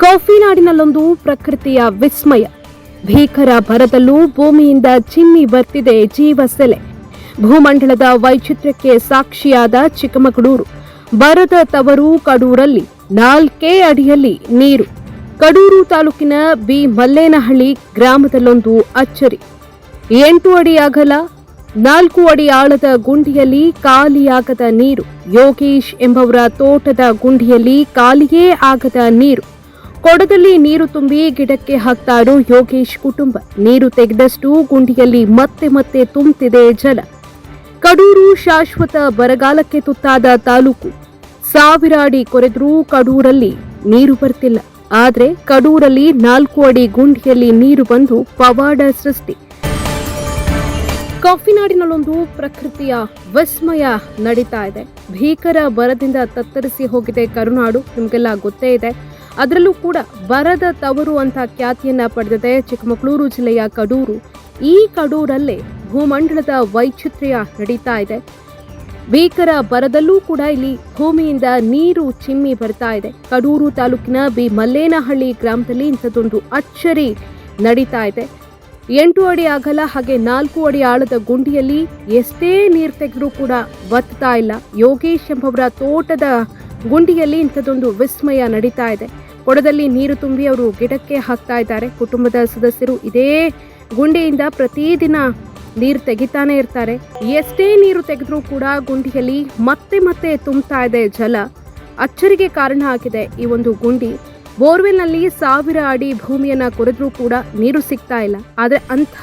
Coffee ನಾಡಿನಲ್ಲೊಂದು ಪ್ರಕೃತಿಯ ವಿಸ್ಮಯ. ಭೀಕರ ಬರದಲ್ಲೂ ಭೂಮಿಯಿಂದ ಚಿಮ್ಮಿ ಬರ್ತಿದೆ ಜೀವಸೆಲೆ. ಭೂಮಂಡಲದ ವೈಚಿತ್ರ್ಯಕ್ಕೆ ಸಾಕ್ಷಿಯಾದ ಚಿಕ್ಕಮಗಳೂರು. ಬರದ ತವರು ಕಡೂರಲ್ಲಿ 4 ಅಡಿಯಲ್ಲಿ ನೀರು. ಕಡೂರು ತಾಲೂಕಿನ ಬಿ ಮಲ್ಲೇನಹಳ್ಳಿ ಗ್ರಾಮದಲ್ಲೊಂದು ಅಚ್ಚರಿ. 8 ಅಡಿ ಅಗಲ 4 ಅಡಿ ಆಳದ ಗುಂಡಿಯಲ್ಲಿ ಖಾಲಿಯಾಗದ ನೀರು. ಯೋಗೇಶ್ ಎಂಬವರ ತೋಟದ ಗುಂಡಿಯಲ್ಲಿ ಖಾಲಿಯೇ ಆಗದ ನೀರು. ಕೊಡದಲ್ಲಿ ನೀರು ತುಂಬಿ ಗಿಡಕ್ಕೆ ಹಾಕ್ತಾ ಇರೋ ಯೋಗೇಶ್ ಕುಟುಂಬ. ನೀರು ತೆಗೆದಷ್ಟು ಗುಂಡಿಯಲ್ಲಿ ಮತ್ತೆ ಮತ್ತೆ ತುಂಬುತ್ತಿದೆ ಜಲ. ಕಡೂರು ಶಾಶ್ವತ ಬರಗಾಲಕ್ಕೆ ತುತ್ತಾದ ತಾಲೂಕು. 1000 ಅಡಿ ಕೊರೆದ್ರೂ ಕಡೂರಲ್ಲಿ ನೀರು ಬರ್ತಿಲ್ಲ. ಆದ್ರೆ ಕಡೂರಲ್ಲಿ 4 ಅಡಿ ಗುಂಡಿಯಲ್ಲಿ ನೀರು ಬಂದು ಪವಾಡ ಸೃಷ್ಟಿ. ಕಾಫಿನಾಡಿನಲ್ಲೊಂದು ಪ್ರಕೃತಿಯ ವಿಸ್ಮಯ ನಡೀತಾ ಇದೆ. ಭೀಕರ ಬರದಿಂದ ತತ್ತರಿಸಿ ಹೋಗಿದೆ ಕರುನಾಡು, ನಿಮಗೆಲ್ಲ ಗೊತ್ತೇ ಇದೆ. ಅದರಲ್ಲೂ ಕೂಡ ಬರದ ತವರು ಅಂತ ಖ್ಯಾತಿಯನ್ನ ಪಡೆದಿದೆ ಚಿಕ್ಕಮಗಳೂರು ಜಿಲ್ಲೆಯ ಕಡೂರು. ಈ ಕಡೂರಲ್ಲೇ ಭೂಮಂಡಲದ ವೈಚಿತ್ರ್ಯ ನಡೀತಾ ಇದೆ. ಭೀಕರ ಬರದಲ್ಲೂ ಕೂಡ ಇಲ್ಲಿ ಭೂಮಿಯಿಂದ ನೀರು ಚಿಮ್ಮಿ ಬರ್ತಾ ಇದೆ. ಕಡೂರು ತಾಲೂಕಿನ ಬಿ ಮಲ್ಲೇನಹಳ್ಳಿ ಗ್ರಾಮದಲ್ಲಿ ಇಂಥದ್ದೊಂದು ಅಚ್ಚರಿ ನಡೀತಾ ಇದೆ. 8 ಅಡಿ ಅಗಲ ಹಾಗೆ 4 ಅಡಿ ಆಳದ ಗುಂಡಿಯಲ್ಲಿ ಎಷ್ಟೇ ನೀರು ತೆಗೆದ್ರೂ ಕೂಡ ಬತ್ತಾ ಇಲ್ಲ. ಯೋಗೇಶ್ ಎಂಬವರ ತೋಟದ ಗುಂಡಿಯಲ್ಲಿ ಇಂಥದ್ದೊಂದು ವಿಸ್ಮಯ ನಡೀತಾ ಇದೆ. ಕೊಡದಲ್ಲಿ ನೀರು ತುಂಬಿ ಅವರು ಗಿಡಕ್ಕೆ ಹಾಕ್ತಾ ಇದ್ದಾರೆ. ಕುಟುಂಬದ ಸದಸ್ಯರು ಇದೇ ಗುಂಡಿಯಿಂದ ಪ್ರತಿದಿನ ನೀರು ತೆಗಿತಾನೆ ಇರ್ತಾರೆ. ಎಷ್ಟೇ ನೀರು ತೆಗೆದ್ರೂ ಕೂಡ ಗುಂಡಿಯಲ್ಲಿ ಮತ್ತೆ ಮತ್ತೆ ತುಂಬ್ತಾ ಇದೆ ಜಲ. ಅಚ್ಚರಿಗೆ ಕಾರಣ ಆಗಿದೆ ಈ ಒಂದು ಗುಂಡಿ. ಬೋರ್ವೆಲ್ನಲ್ಲಿ 1000 ಅಡಿ ಭೂಮಿಯನ್ನ ಕೊರೆದ್ರೂ ಕೂಡ ನೀರು ಸಿಗ್ತಾ ಇಲ್ಲ. ಆದರೆ ಅಂಥ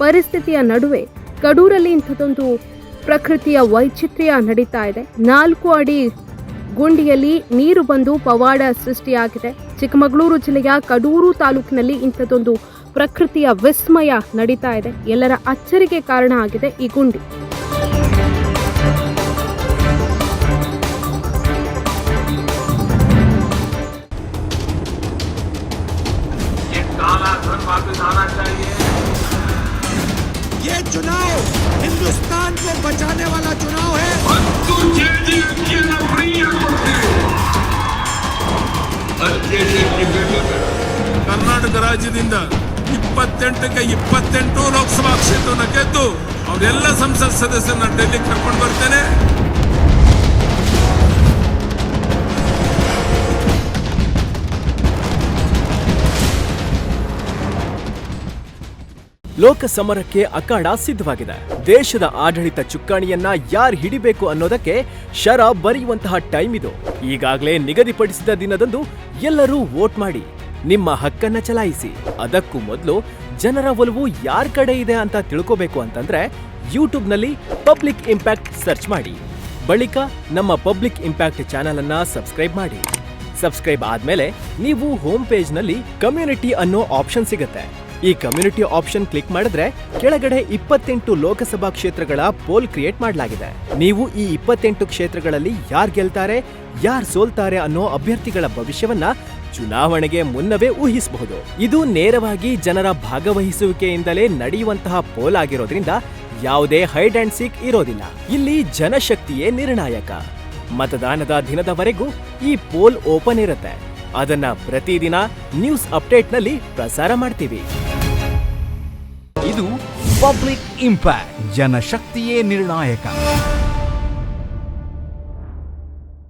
ಪರಿಸ್ಥಿತಿಯ ನಡುವೆ ಕಡೂರಲ್ಲಿ ಇಂಥದ್ದೊಂದು ಪ್ರಕೃತಿಯ ವೈಚಿತ್ರ್ಯ ನಡೀತಾ ಇದೆ. 4 ಅಡಿ ಗುಂಡಿಯಲ್ಲಿ ನೀರು ಬಂದು ಪವಾಡ ಸೃಷ್ಟಿಯಾಗಿದೆ. ಚಿಕ್ಕಮಗಳೂರು ಜಿಲ್ಲೆಯ ಕಡೂರು ತಾಲೂಕಿನಲ್ಲಿ ಇಂಥದ್ದೊಂದು ಪ್ರಕೃತಿಯ ವಿಸ್ಮಯ ನಡೀತಾ ಇದೆ. ಎಲ್ಲರ ಅಚ್ಚರಿಗೆ ಕಾರಣ ಆಗಿದೆ ಈ ಗುಂಡಿ. ये चुनाव हिंदुस्तान को बचाने वाला चुनाव है. ಕರ್ನಾಟಕ ರಾಜ್ಯದಿಂದ 28ಕ್ಕೆ 28 ಲೋಕಸಭಾ ಕ್ಷೇತ್ರವನ್ನು ಗೆದ್ದು ಅವರೆಲ್ಲ ಸಂಸತ್ ಸದಸ್ಯರನ್ನ ಡೆಲ್ಲಿಗೆ ಕರ್ಕೊಂಡು ಬರ್ತೇನೆ. ಲೋಕ ಸಮರಕ್ಕೆ ಅಖಾಡ ಸಿದ್ಧವಾಗಿದೆ. ದೇಶದ ಆಡಳಿತ ಚುಕ್ಕಾಣಿಯನ್ನ ಯಾರು ಹಿಡಿಬೇಕು ಅನ್ನೋದಕ್ಕೆ ಶರ ಬರೆಯುವಂತಹ ಟೈಮ್ ಇದು. ಈಗಾಗಲೇ ನಿಗದಿಪಡಿಸಿದ ದಿನದಂದು ಎಲ್ಲರೂ ವೋಟ್ ಮಾಡಿ ನಿಮ್ಮ ಹಕ್ಕನ್ನ ಚಲಾಯಿಸಿ. ಅದಕ್ಕೂ ಮೊದಲು ಜನರ ಒಲವು ಯಾರ ಕಡೆ ಇದೆ ಅಂತ ತಿಳ್ಕೋಬೇಕು ಅಂತಂದ್ರೆ ಯೂಟ್ಯೂಬ್ನಲ್ಲಿ ಪಬ್ಲಿಕ್ ಇಂಪ್ಯಾಕ್ಟ್ ಸರ್ಚ್ ಮಾಡಿ. ಬಳಿಕ ನಮ್ಮ ಪಬ್ಲಿಕ್ ಇಂಪ್ಯಾಕ್ಟ್ ಚಾನೆಲ್ ಅನ್ನ ಸಬ್ಸ್ಕ್ರೈಬ್ ಮಾಡಿ. ಸಬ್ಸ್ಕ್ರೈಬ್ ಆದ್ಮೇಲೆ ನೀವು ಹೋಮ್ ಪೇಜ್ನಲ್ಲಿ ಕಮ್ಯುನಿಟಿ ಅನ್ನೋ ಆಪ್ಷನ್ ಸಿಗುತ್ತೆ. ಈ ಕಮ್ಯುನಿಟಿ ಆಪ್ಷನ್ ಕ್ಲಿಕ್ ಮಾಡಿದ್ರೆ ಕೆಳಗಡೆ 28 ಲೋಕಸಭಾ ಕ್ಷೇತ್ರಗಳ ಪೋಲ್ ಕ್ರಿಯೇಟ್ ಮಾಡಲಾಗಿದೆ. ನೀವು ಈ 28 ಕ್ಷೇತ್ರಗಳಲ್ಲಿ ಯಾರು ಗೆಲ್ತಾರೆ, ಯಾರು ಸೋಲ್ತಾರೆ ಅನ್ನೋ ಅಭ್ಯರ್ಥಿಗಳ ಭವಿಷ್ಯವನ್ನ ಚುನಾವಣೆಗೆ ಮುನ್ನವೇ ಊಹಿಸಬಹುದು. ಇದು ನೇರವಾಗಿ ಜನರ ಭಾಗವಹಿಸುವಿಕೆಯಿಂದಲೇ ನಡೆಯುವಂತಹ ಪೋಲ್ ಆಗಿರೋದ್ರಿಂದ ಯಾವುದೇ ಹೈಡ್ ಅಂಡ್ ಸೀಕ್ ಇರೋದಿಲ್ಲ. ಇಲ್ಲಿ ಜನಶಕ್ತಿಯೇ ನಿರ್ಣಾಯಕ. ಮತದಾನದ ದಿನದವರೆಗೂ ಈ ಪೋಲ್ ಓಪನ್ ಇರುತ್ತೆ. ಅದನ್ನ ಪ್ರತಿದಿನ ನ್ಯೂಸ್ ಅಪ್ಡೇಟ್ನಲ್ಲಿ ಪ್ರಸಾರ ಮಾಡ್ತೀವಿ. ಇದು ಪಬ್ಲಿಕ್ ಇಂಪ್ಯಾಕ್ಟ್, ಜನಶಕ್ತಿಯೇ ನಿರ್ಣಾಯಕ.